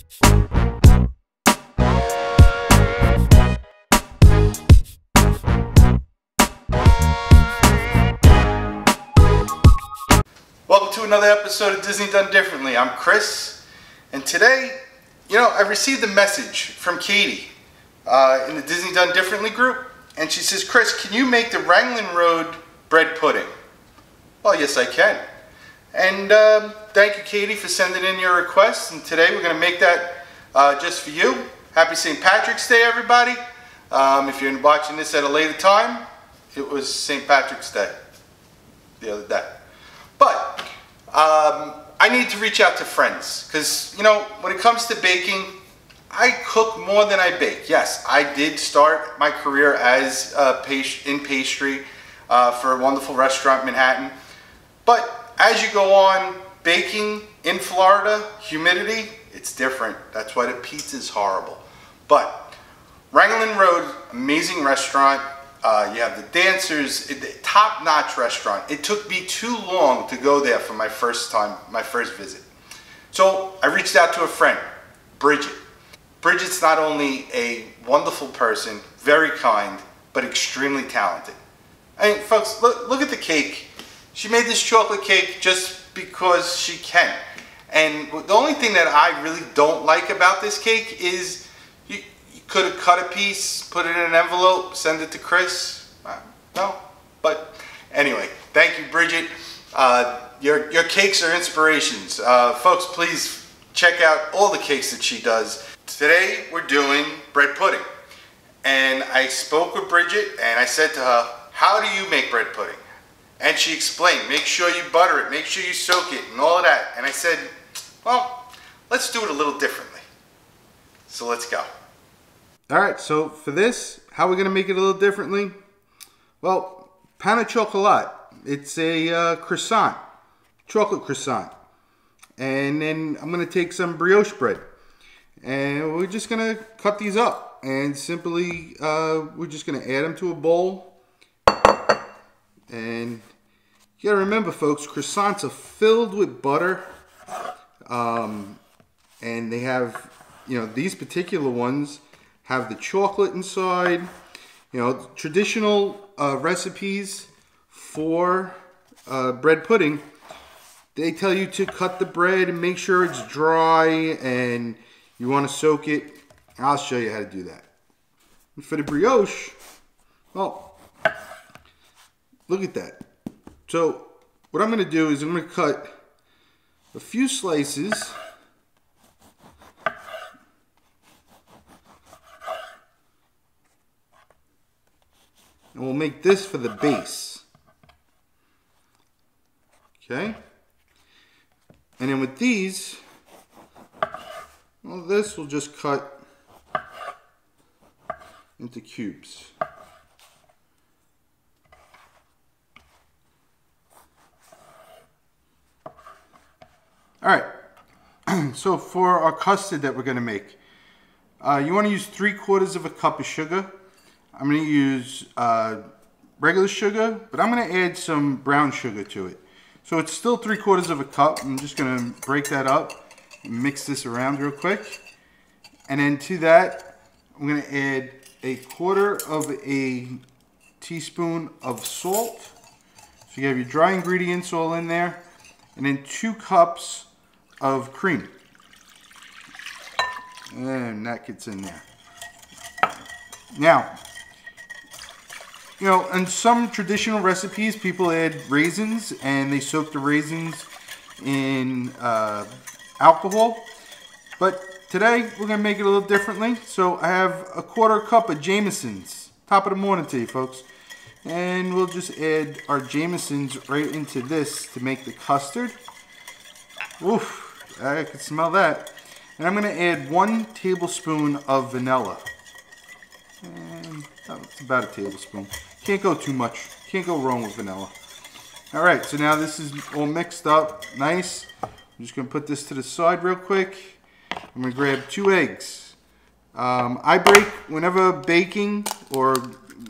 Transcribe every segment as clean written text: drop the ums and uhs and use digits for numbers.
Welcome to another episode of Disney Done Differently. I'm Chris, and today, I received a message from Katie in the Disney Done Differently group, and she says, Chris, can you make the Raglan Road bread pudding? Well, yes, I can. And thank you, Katie, for sending in your request, and today we're going to make that just for you. Happy St. Patrick's Day, everybody. If you're watching this at a later time, it was St. Patrick's Day the other day. But I need to reach out to friends because, when it comes to baking, I cook more than I bake. Yes, I did start my career as in pastry for a wonderful restaurant in Manhattan. But as you go on baking in Florida, humidity, it's different. That's why the pizza's horrible. But Raglan Road, amazing restaurant. You have the dancers, top-notch restaurant. It took me too long to go there for my first visit. So I reached out to a friend, Bridget. Bridget's not only a wonderful person, very kind, but extremely talented. I mean, folks, look at the cake. She made this chocolate cake just because she can. And the only thing that I really don't like about this cake is you could have cut a piece, put it in an envelope, send it to Chris. No, but anyway, thank you, Bridget. Your cakes are inspirations. Folks, please check out all the cakes that she does. Today we're doing bread pudding, and I spoke with Bridget and I said to her, how do you make bread pudding? And she explained, make sure you butter it, make sure you soak it, and all of that. And I said, well, let's do it a little differently. So let's go. Alright, so for this, how we're going to make it a little differently? Well, pain au chocolat. It's a croissant, chocolate croissant. And then I'm going to take some brioche bread. And we're just going to cut these up. And simply, we're just going to add them to a bowl. And you got to remember, folks, croissants are filled with butter. And they have, these particular ones have the chocolate inside. Traditional recipes for bread pudding, they tell you to cut the bread and make sure it's dry and you want to soak it. I'll show you how to do that. And for the brioche, well, look at that. So what I'm going to do is I'm going to cut a few slices. And we'll make this for the base. Okay? And then with these, well, this will just cut into cubes. Alright, so for our custard that we're going to make, you want to use 3/4 cup of sugar. I'm going to use regular sugar, but I'm going to add some brown sugar to it. So it's still 3/4 cup. I'm just going to break that up and mix this around real quick. And then to that, I'm going to add 1/4 teaspoon of salt. So you have your dry ingredients all in there. And then 2 cups of cream. And that gets in there. Now, in some traditional recipes, people add raisins and they soak the raisins in alcohol. But today, we're going to make it a little differently. So I have 1/4 cup of Jameson's. Top of the morning to you, folks. And we'll just add our Jameson's right into this to make the custard. Oof, I can smell that. And I'm going to add 1 tablespoon of vanilla. And that's about a tablespoon. Can't go too much. Can't go wrong with vanilla. Alright, so now this is all mixed up. Nice. I'm just going to put this to the side real quick. I'm going to grab 2 eggs. I break, whenever baking, or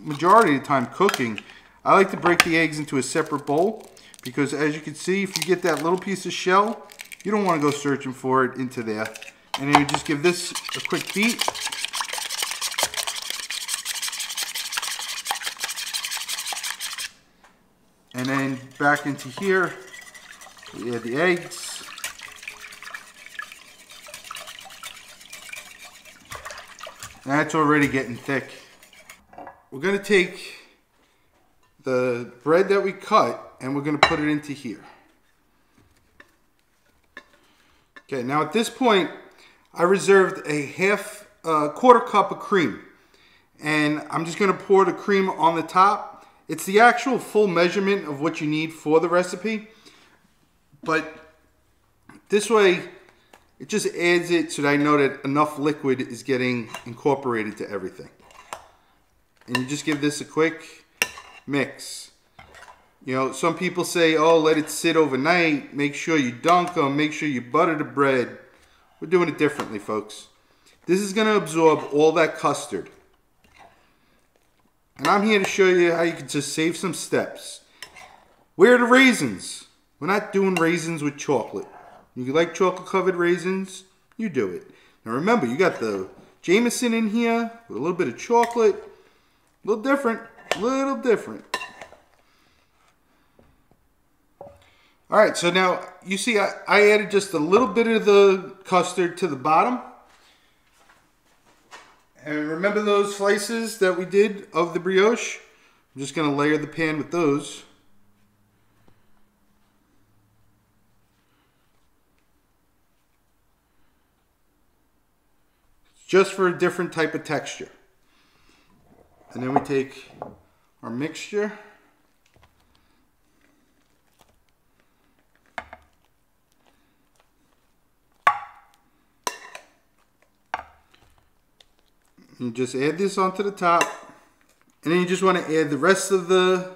majority of the time cooking, I like to break the eggs into a separate bowl. Because as you can see, if you get that little piece of shell, you don't want to go searching for it into there. And then you just give this a quick beat. And then back into here, we add the eggs. That's already getting thick. We're gonna take the bread that we cut and we're gonna put it into here. Okay, now at this point, I reserved a quarter cup of cream. And I'm just gonna pour the cream on the top. It's the actual full measurement of what you need for the recipe. But this way, it just adds it so that I know that enough liquid is getting incorporated to everything. And you just give this a quick mix. You know, some people say, oh, let it sit overnight. Make sure you dunk them. Make sure you butter the bread. We're doing it differently, folks. This is going to absorb all that custard. And I'm here to show you how you can just save some steps. Where are the raisins? We're not doing raisins with chocolate. You like chocolate covered raisins? You do it. Now remember, you got the Jameson in here with a little bit of chocolate. A little different. Little different. Alright, so now you see I added just a little bit of the custard to the bottom. And remember those slices that we did of the brioche? I'm just going to layer the pan with those. Just for a different type of texture. And then we take our mixture. You just add this onto the top, and then you just want to add the rest of the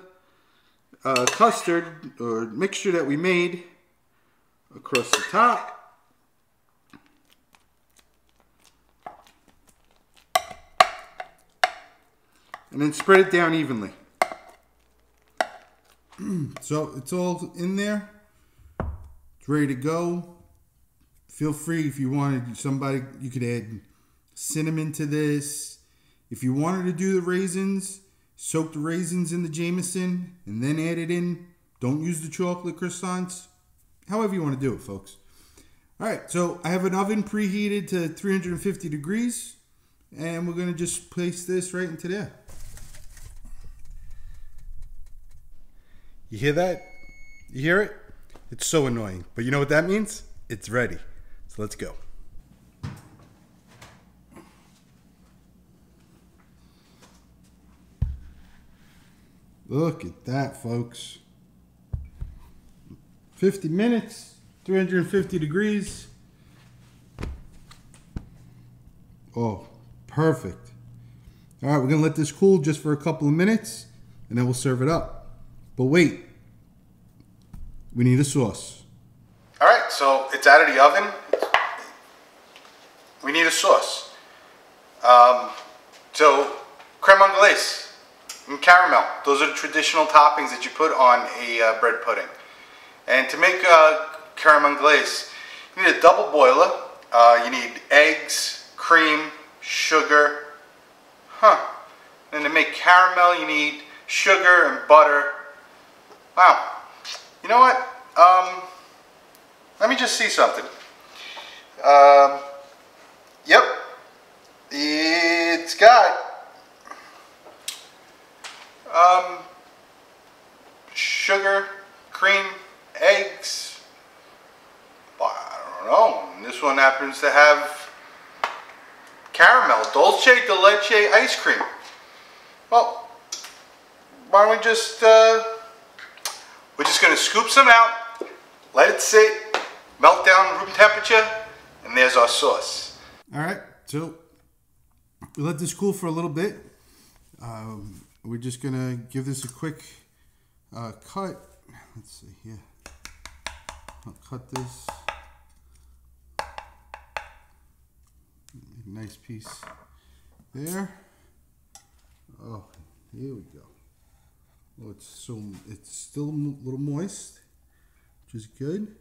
custard or mixture that we made across the top. And then spread it down evenly. So it's all in there. It's ready to go. Feel free if you wanted you could add cinnamon to this. If you wanted to do the raisins, soak the raisins in the Jameson and then add it in. Don't use the chocolate croissants. However you want to do it, folks. All right, so I have an oven preheated to 350 degrees, and we're going to just place this right into there. You hear that? You hear it? It's so annoying, but you know what that means? It's ready. So let's go. Look at that, folks. 50 minutes, 350 degrees. Oh, perfect. All right, we're going to let this cool just for a couple of minutes, and then we'll serve it up. But wait, we need a sauce. All right, so it's out of the oven. We need a sauce. So creme anglaise and caramel. Those are the traditional toppings that you put on a bread pudding. And to make creme anglaise, you need a double boiler. You need eggs, cream, sugar. And to make caramel, you need sugar and butter. Wow. You know what? Let me just see something. Yep. It's got sugar, cream, eggs. I don't know. This one happens to have caramel, dulce de leche ice cream. Well, why don't we just, we're just going to scoop some out, let it sit, melt down room temperature, and there's our sauce. All right, so we let this cool for a little bit. We're just going to give this a quick cut. Let's see here. I'll cut this. Make a nice piece there. Oh, here we go. Oh, it's still a little moist, which is good.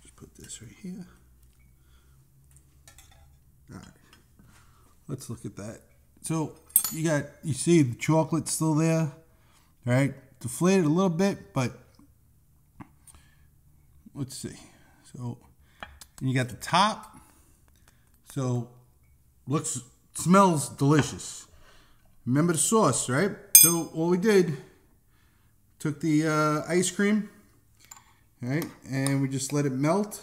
Just put this right here. let's look at that. So you see the chocolate still there, right? Deflated a little bit, but let's see. So you got the top. So smells delicious. Remember the sauce, right? So what we did, took the ice cream, right, and we just let it melt.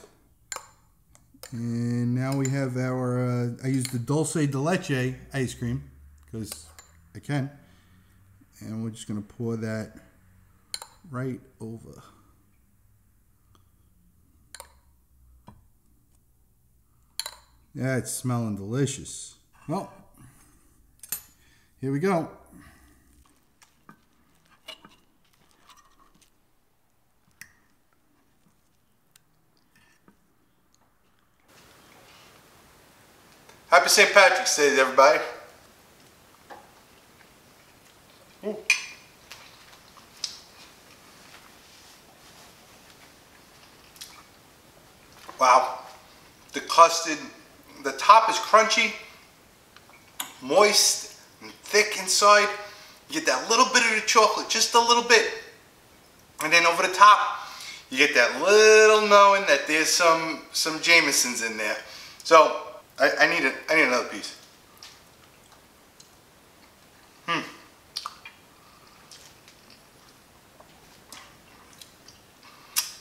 And now we have our, I used the dulce de leche ice cream because I can. And we're just going to pour that right over. Yeah, it's smelling delicious. Well, here we go. Happy St. Patrick's Day, everybody. Ooh. Wow. The custard, the top is crunchy, moist, and thick inside. You get that little bit of the chocolate, just a little bit. And then over the top, you get that little knowing that there's some Jamesons in there. So, I need another piece.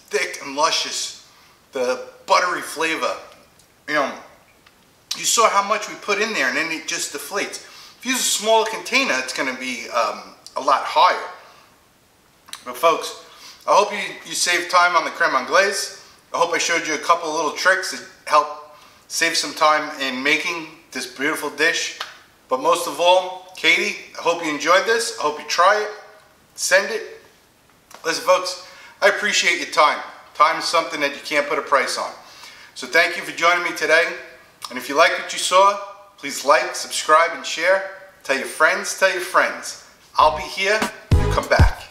Thick and luscious, the buttery flavor. You know, you saw how much we put in there and then it just deflates. If you use a smaller container, it's going to be a lot higher. But folks, I hope you saved time on the creme anglaise. I hope I showed you a couple of little tricks that help save some time in making this beautiful dish. But most of all, Katie, I hope you enjoyed this. I hope you try it, send it. Listen folks, I appreciate your time. Time is something that you can't put a price on. So thank you for joining me today. And if you like what you saw, please like, subscribe, and share. Tell your friends, tell your friends. I'll be here, you come back.